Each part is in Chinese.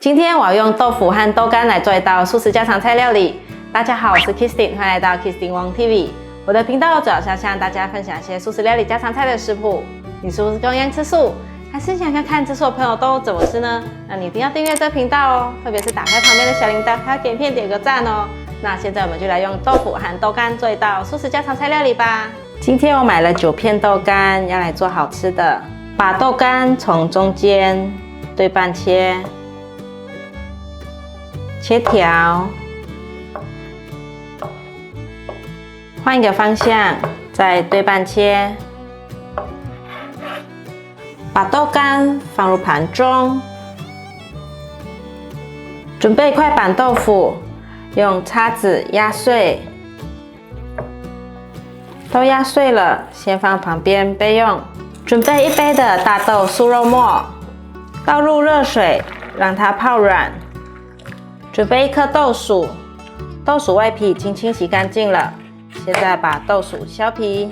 今天我要用豆腐和豆干来做一道素食家常菜料理。大家好，我是 Kristin， 欢迎来到 Kristin Wong TV。我的频道主要是要向大家分享一些素食料理家常菜的食谱。你是不是跟我一样吃素，还是想看看吃素的朋友都怎么吃呢？那你一定要订阅这频道哦，特别是打开旁边的小铃铛，还要点片点个赞哦。那现在我们就来用豆腐和豆干做一道素食家常菜料理吧。今天我买了9片豆干，要来做好吃的。把豆干从中间对半切，切条，换一个方向，再对半切。把豆干放入盘中，准备一块板豆腐，用叉子压碎。都压碎了，先放旁边备用。准备1杯的大豆酥肉末，倒入热水，让它泡软。准备1颗豆薯，豆薯外皮已经清洗干净了。现在把豆薯削皮，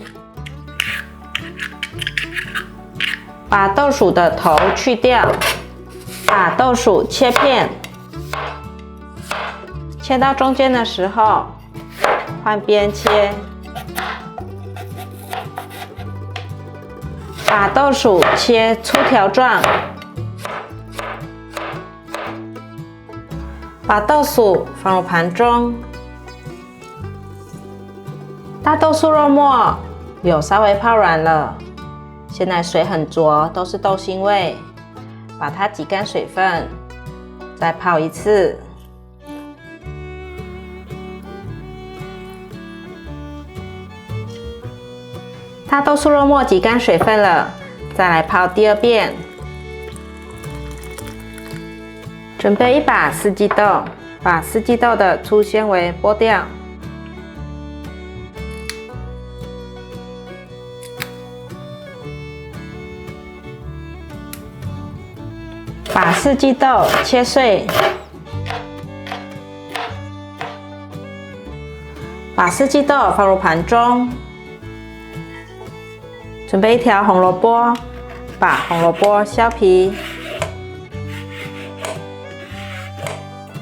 把豆薯的头去掉，把豆薯切片。切到中间的时候，换边切。把豆薯切粗条状，把豆薯放入盘中。大豆酥肉末有稍微泡软了，现在水很浊，都是豆腥味，把它挤干水分，再泡一次。大豆酥肉末挤干水分了，再来泡第2遍。准备1把四季豆，把四季豆的粗纤维剥掉。把四季豆切碎，把四季豆放入盘中。准备1条红萝卜，把红萝卜削皮，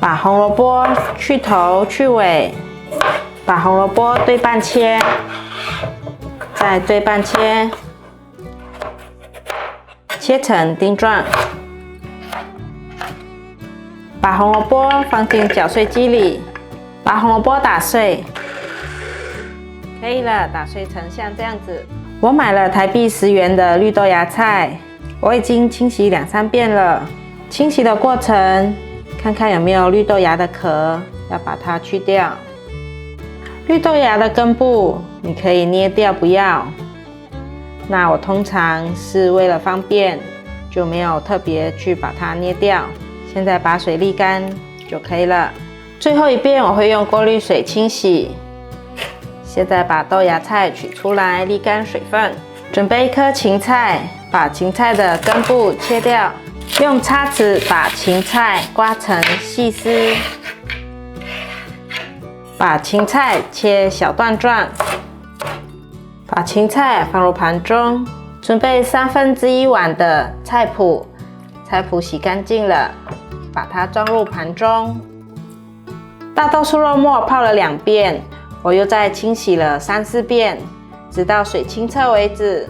把红萝卜去头去尾，把红萝卜对半切，再对半切，切成丁状。把红萝卜放进搅碎机里，把红萝卜打碎，可以了，打碎成像这样子。我买了台币10元的绿豆芽菜，我已经清洗2、3遍了。清洗的过程，看看有没有绿豆芽的壳，要把它去掉。绿豆芽的根部你可以捏掉不要，那我通常是为了方便，就没有特别去把它捏掉。现在把水沥干就可以了。最后1遍我会用过滤水清洗。现在把豆芽菜取出来，沥干水分。准备1颗芹菜，把芹菜的根部切掉，用叉子把芹菜刮成细丝。把芹菜切小段状，把芹菜放入盘中。准备1/3碗的菜脯，菜脯洗干净了，把它装入盘中。大豆酥肉末泡了2遍。我又再清洗了3、4遍，直到水清澈为止。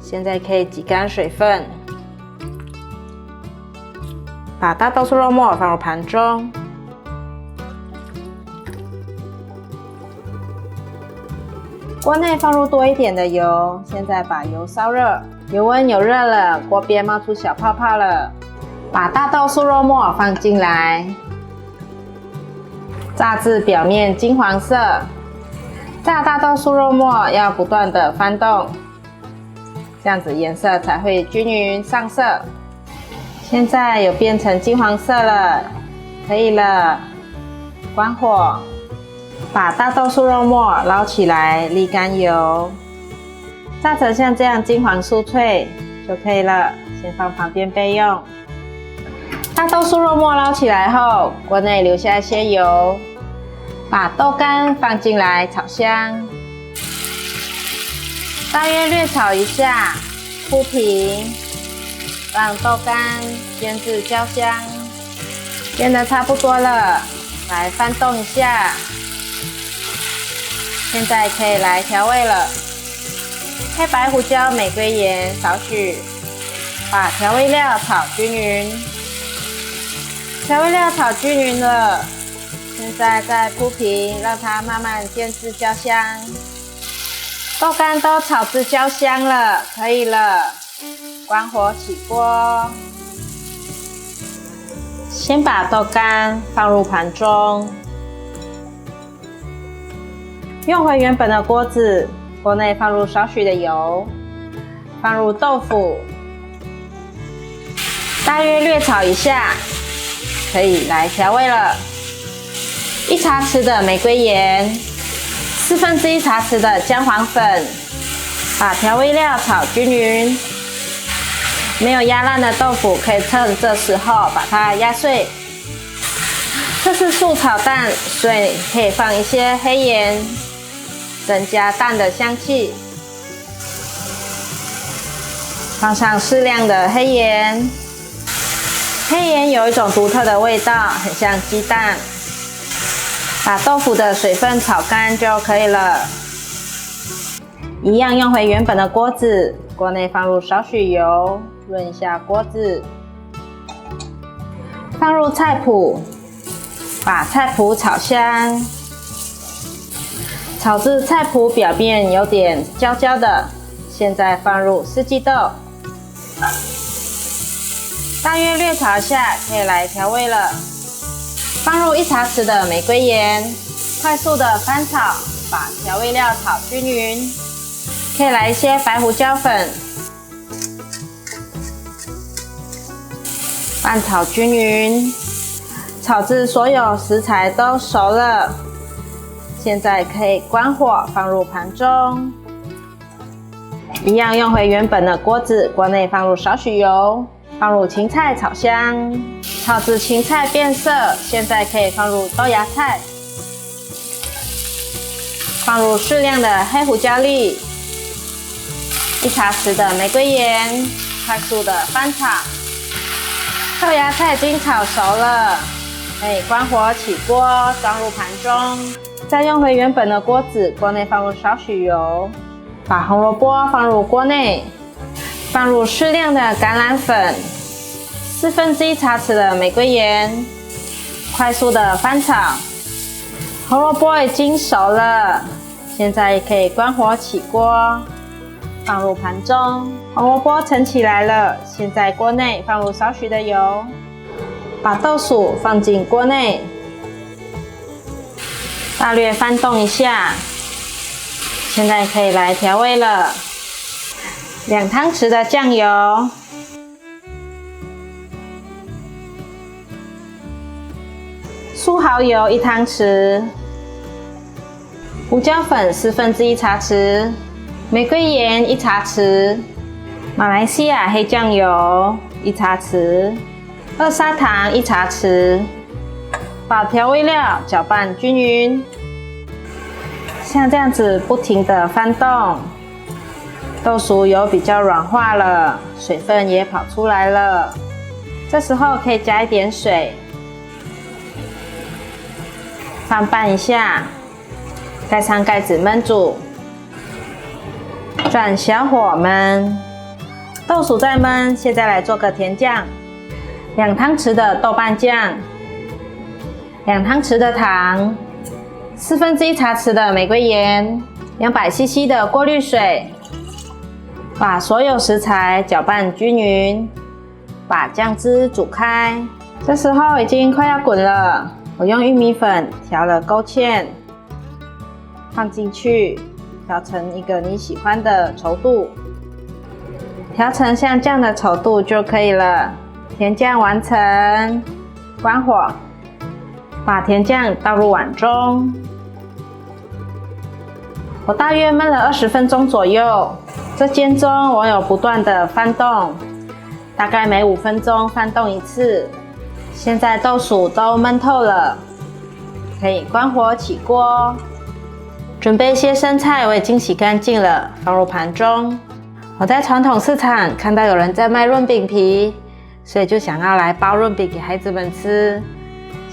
现在可以挤干水分，把大豆酥肉末放入盘中。锅内放入多一点的油，现在把油烧热，油温有热了，锅边冒出小泡泡了。把大豆酥肉末放进来，炸至表面金黄色。炸大豆酥肉末要不断的翻动，这样子颜色才会均匀上色。现在有变成金黄色了，可以了，关火。把大豆酥肉末捞起来，沥干油，炸成像这样金黄酥脆就可以了，先放旁边备用。大豆酥肉末捞起来后，锅内留下一些油，把豆干放进来炒香，大约略炒一下，铺平，让豆干煎至焦香。煎得差不多了，来翻动一下。现在可以来调味了，黑白胡椒、玫瑰盐少许，把调味料炒均匀。调味料炒均匀了，现在再铺平，让它慢慢煎至焦香。豆干都炒至焦香了，可以了，关火起锅。先把豆干放入盘中，用回原本的锅子，锅内放入少许的油，放入豆腐，大约略炒一下，可以来调味了。1茶匙的玫瑰盐，1/4茶匙的姜黄粉，把调味料炒均匀。没有压烂的豆腐，可以趁这时候把它压碎。这是素炒蛋，所以可以放一些黑盐，增加蛋的香气。放上适量的黑盐，黑盐有一种独特的味道，很像鸡蛋。把豆腐的水分炒干就可以了。一样用回原本的锅子，锅内放入少许油，润一下锅子。放入菜脯，把菜脯炒香，炒至菜脯表面有点焦焦的。现在放入四季豆，大约略炒一下，可以来调味了。放入1茶匙的玫瑰盐，快速的翻炒，把调味料炒均匀。可以来一些白胡椒粉，拌炒均匀，炒至所有食材都熟了。现在可以关火，放入盘中。一样用回原本的锅子，锅内放入少许油，放入芹菜炒香，炒至芹菜变色。现在可以放入豆芽菜，放入适量的黑胡椒粒，1茶匙的玫瑰盐，快速的翻炒。豆芽菜已经炒熟了，可以关火起锅，装入盘中。再用回原本的锅子，锅内放入少许油，把红萝卜放入锅内，放入适量的橄榄粉，1/4茶匙的玫瑰盐，快速的翻炒。红萝卜已经熟了，现在可以关火起锅，放入盘中。红萝卜盛起来了，现在锅内放入少许的油，把豆薯放进锅内，大略翻动一下。现在可以来调味了，2汤匙的酱油，素蚝油1汤匙，胡椒粉1/4茶匙，玫瑰盐1茶匙，马来西亚黑酱油1茶匙，二砂糖1茶匙，把调味料搅拌均匀。像这样子不停的翻动，豆薯油比较软化了，水分也跑出来了。这时候可以加一点水，翻拌一下，盖上盖子焖煮，转小火焖。豆薯在焖，现在来做个甜酱，2汤匙的豆瓣酱，2汤匙的糖，1/4茶匙的玫瑰盐，200cc 的过滤水，把所有食材搅拌均匀，把酱汁煮开。这时候已经快要滚了，我用玉米粉调了勾芡，放进去，调成一个你喜欢的稠度，调成像这样的稠度就可以了。甜酱完成，关火，把甜酱倒入碗中。我大约焖了20分钟左右，这间中我有不断的翻动，大概每5分钟翻动一次。现在豆薯都焖透了，可以关火起锅。准备一些生菜，我已经洗干净了，放入盘中。我在传统市场看到有人在卖润饼皮，所以就想要来包润饼给孩子们吃。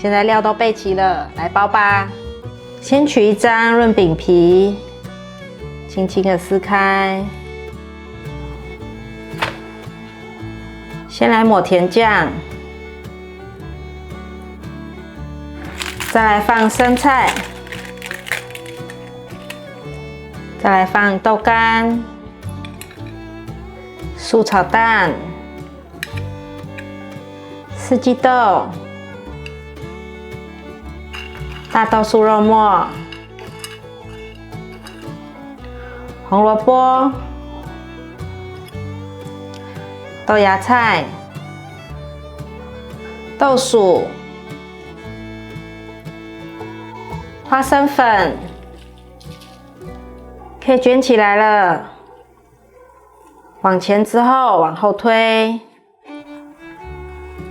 现在料都备齐了，来包吧。先取一张润饼皮，轻轻的撕开。先来抹甜酱，再来放生菜，再来放豆干、素炒蛋、四季豆、大豆酥肉末、红萝卜、豆芽菜、豆薯、花生粉，可以卷起来了。往前之后往后推，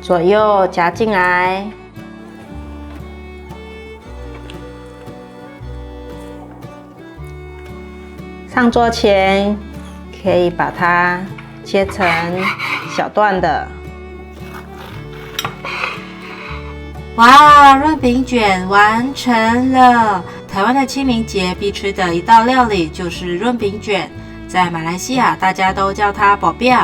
左右夹进来。上桌前可以把它切成小段的。哇，润饼卷完成了！台湾的清明节必吃的一道料理就是润饼卷，在马来西亚大家都叫它薄饼，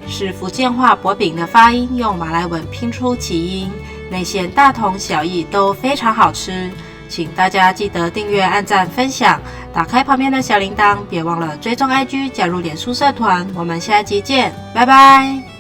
是福建话薄饼的发音，用马来文拼出其音，内馅大同小异，都非常好吃。请大家记得订阅、按赞、分享，打开旁边的小铃铛，别忘了追踪 IG， 加入脸书社团。我们下一集见，拜拜。